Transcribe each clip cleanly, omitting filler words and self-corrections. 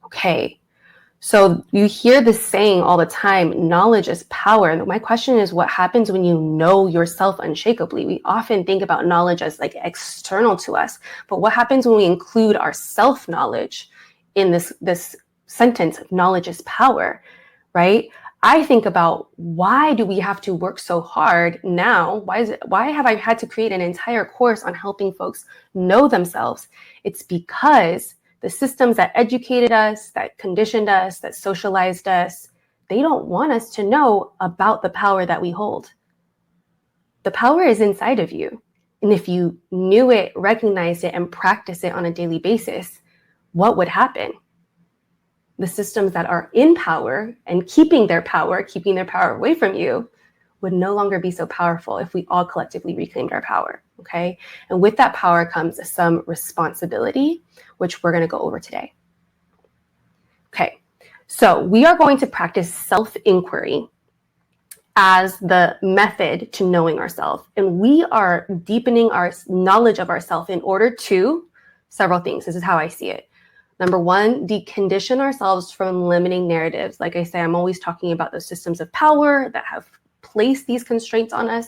Okay. So you hear this saying all the time, knowledge is power. And my question is, what happens when you know yourself unshakably? We often think about knowledge as like external to us, but what happens when we include our self-knowledge in this sentence of knowledge is power, right? I think about, why do we have to work so hard now? Why have I had to create an entire course on helping folks know themselves? It's because the systems that educated us, that conditioned us, that socialized us, they don't want us to know about the power that we hold. The power is inside of you. And if you knew it, recognized it, and practiced it on a daily basis, what would happen? The systems that are in power and keeping their power away from you, would no longer be so powerful if we all collectively reclaimed our power, okay? And with that power comes some responsibility, which we're gonna go over today. Okay, so we are going to practice self-inquiry as the method to knowing ourselves. And we are deepening our knowledge of ourselves in order to several things. This is how I see it. Number one, decondition ourselves from limiting narratives. Like I say, I'm always talking about those systems of power that have placed these constraints on us.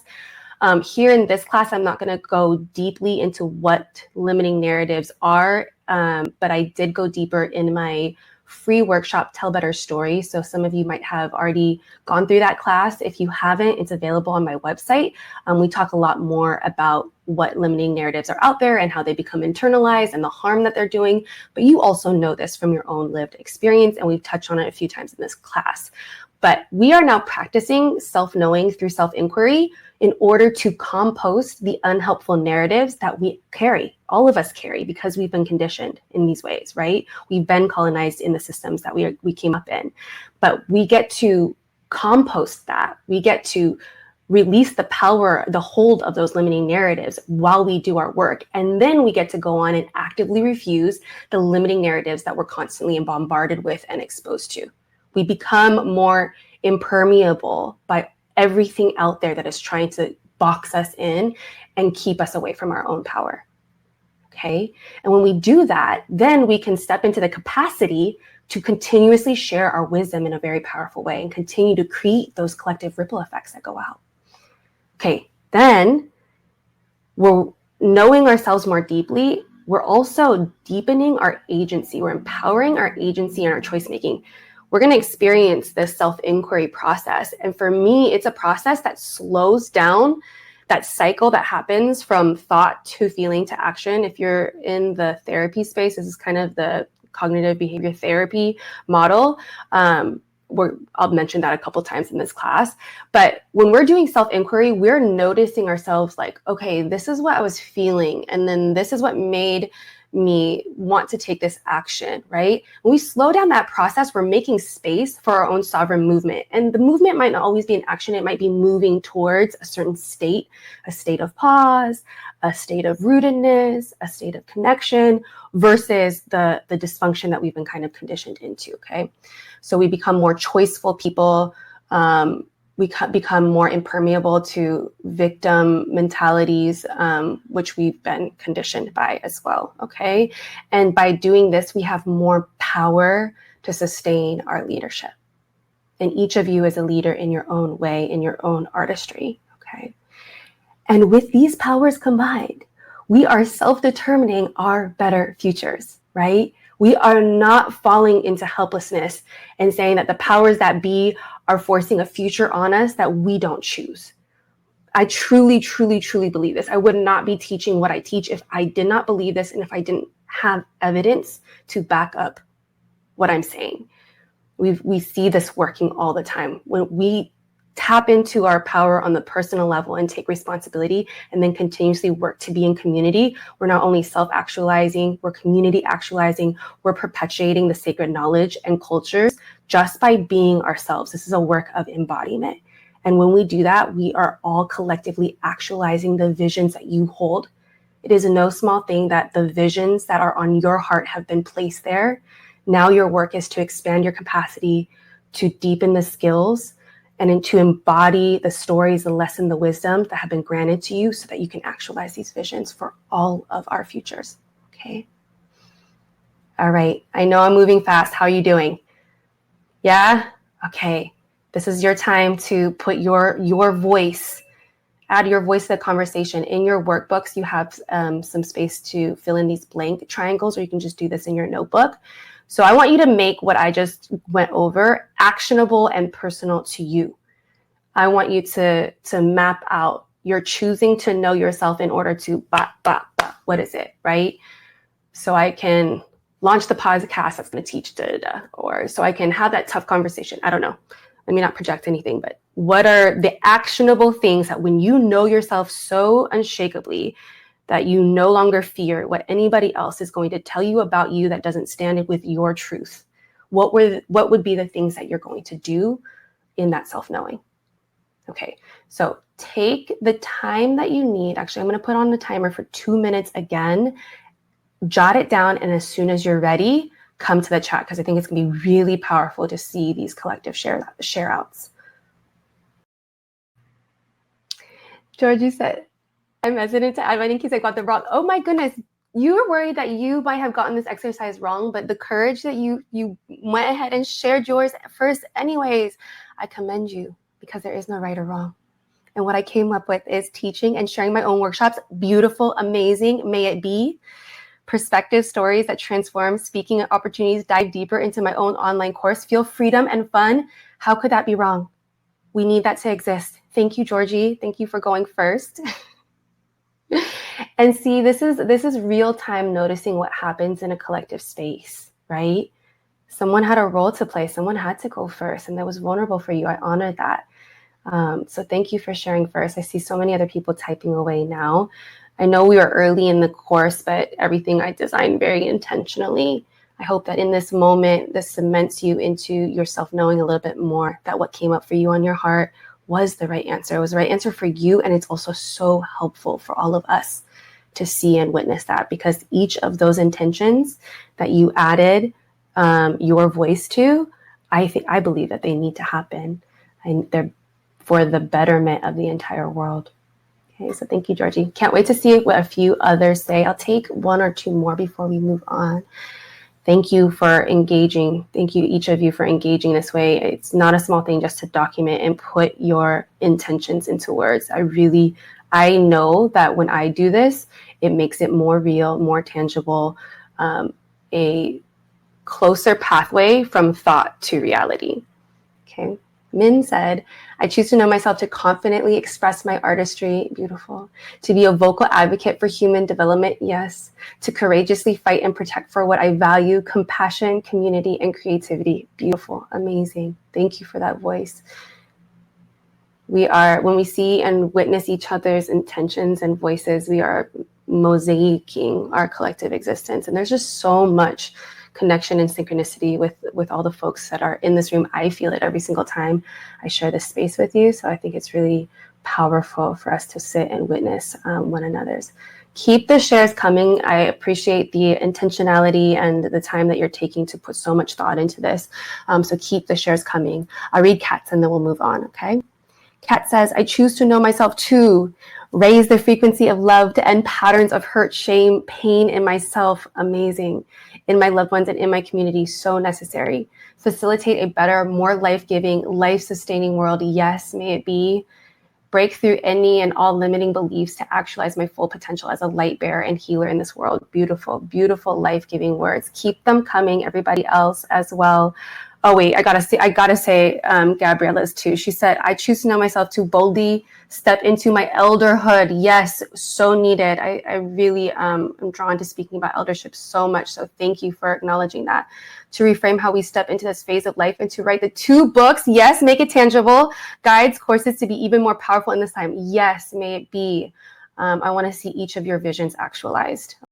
Here in this class, I'm not going to go deeply into what limiting narratives are, but I did go deeper in my free workshop, Tell Better Stories. So some of you might have already gone through that class. If you haven't, it's available on my website. We talk a lot more about what limiting narratives are out there and how they become internalized and the harm that they're doing. But you also know this from your own lived experience, and we've touched on it a few times in this class. But we are now practicing self-knowing through self-inquiry in order to compost the unhelpful narratives that we carry, all of us carry, because we've been conditioned in these ways, right? We've been colonized in the systems that we came up in. But we get to compost that. We get to release the power, the hold of those limiting narratives while we do our work. And then we get to go on and actively refuse the limiting narratives that we're constantly bombarded with and exposed to. We become more impermeable by everything out there that is trying to box us in and keep us away from our own power. Okay. And when we do that, then we can step into the capacity to continuously share our wisdom in a very powerful way and continue to create those collective ripple effects that go out. Okay. Then we're knowing ourselves more deeply. We're also deepening our agency. We're empowering our agency and our choice making. We're going to experience this self-inquiry process. And for me, it's a process that slows down that cycle that happens from thought to feeling to action. If you're in the therapy space, this is kind of the cognitive behavior therapy model. I'll mention that a couple times in this class. But when we're doing self-inquiry, we're noticing ourselves like, okay, this is what I was feeling. And then this is what made me want to take this action, right? When we slow down that process, we're making space for our own sovereign movement. And the movement might not always be an action. It might be moving towards a certain state, a state of pause, a state of rootedness, a state of connection versus the dysfunction that we've been kind of conditioned into, okay? So we become more choiceful people. We become more impermeable to victim mentalities, which we've been conditioned by as well, okay? And by doing this, we have more power to sustain our leadership. And each of you is a leader in your own way, in your own artistry, okay? And with these powers combined, we are self-determining our better futures, right? We are not falling into helplessness and saying that the powers that be are forcing a future on us that we don't choose. I truly, truly, truly believe this. I would not be teaching what I teach if I did not believe this and if I didn't have evidence to back up what I'm saying. We see this working all the time. When we tap into our power on the personal level and take responsibility and then continuously work to be in community, we're not only self-actualizing, we're community actualizing, we're perpetuating the sacred knowledge and cultures just by being ourselves. This is a work of embodiment. And when we do that, we are all collectively actualizing the visions that you hold. It is no small thing that the visions that are on your heart have been placed there. Now your work is to expand your capacity to deepen the skills and to embody the stories, the lesson, the wisdom that have been granted to you so that you can actualize these visions for all of our futures, okay? All right. I know I'm moving fast. How are you doing? Yeah? Okay. This is your time to put your voice, add your voice to the conversation. In your workbooks, you have some space to fill in these blank triangles, or you can just do this in your notebook. So I want you to make what I just went over actionable and personal to you. I want you to map out. You're choosing to know yourself in order to, what is it, right? So I can launch the podcast that's going to teach or so I can have that tough conversation. I don't know. Let me not project anything, but what are the actionable things that when you know yourself so unshakably that you no longer fear what anybody else is going to tell you about you that doesn't stand with your truth? What would be the things that you're going to do in that self-knowing? Okay, so take the time that you need. Actually, I'm going to put on the timer for 2 minutes again. Jot it down, and as soon as you're ready, come to the chat, because I think it's going to be really powerful to see these collective share outs. Georgie said, I'm hesitant to add in case I got the wrong. Oh my goodness. You were worried that you might have gotten this exercise wrong, but the courage that you went ahead and shared yours first anyways, I commend you, because there is no right or wrong. And what I came up with is teaching and sharing my own workshops. Beautiful, amazing, may it be. Perspective stories that transform, speaking opportunities, dive deeper into my own online course. Feel freedom and fun. How could that be wrong? We need that to exist. Thank you, Georgie. Thank you for going first. And see, this is real time noticing what happens in a collective space, right? Someone had a role to play. Someone had to go first, and that was vulnerable for you. I honor that. So thank you for sharing first. I see so many other people typing away now. I know we were early in the course, but everything I designed very intentionally. I hope that in this moment, this cements you into your self-knowing a little bit more, that what came up for you on your heart was the right answer. It was the right answer for you, and it's also so helpful for all of us to see and witness that, because each of those intentions that you added your voice to, I believe that they need to happen, and they're for the betterment of the entire world. Okay, so thank you, Georgie. Can't wait to see what a few others say. I'll take 1 or 2 more before we move on. Thank you for engaging. Thank you, each of you, for engaging this way. It's not a small thing just to document and put your intentions into words. I know that when I do this, it makes it more real, more tangible, a closer pathway from thought to reality. Okay. Min said, I choose to know myself to confidently express my artistry, beautiful, to be a vocal advocate for human development, yes, to courageously fight and protect for what I value, compassion, community, and creativity, beautiful, amazing. Thank you for that voice. When we see and witness each other's intentions and voices, we are mosaicing our collective existence. And there's just so much connection and synchronicity with all the folks that are in this room. I feel it every single time I share this space with you. So I think it's really powerful for us to sit and witness one another's. Keep the shares coming. I appreciate the intentionality and the time that you're taking to put so much thought into this. So keep the shares coming. I'll read Kat's and then we'll move on, okay? Kat says, I choose to know myself to raise the frequency of love to end patterns of hurt, shame, pain in myself. Amazing. In my loved ones and in my community. So necessary. Facilitate a better, more life-giving, life-sustaining world. Yes, may it be. Break through any and all limiting beliefs to actualize my full potential as a light bearer and healer in this world. Beautiful, beautiful, life-giving words. Keep them coming, everybody else as well. Oh wait, I gotta say, Gabriella's too. She said, I choose to know myself to boldly step into my elderhood. Yes, so needed. I really am drawn to speaking about eldership so much. So thank you for acknowledging that. To reframe how we step into this phase of life and to write the 2 books. Yes, make it tangible. Guides, courses to be even more powerful in this time. Yes, may it be. I want to see each of your visions actualized.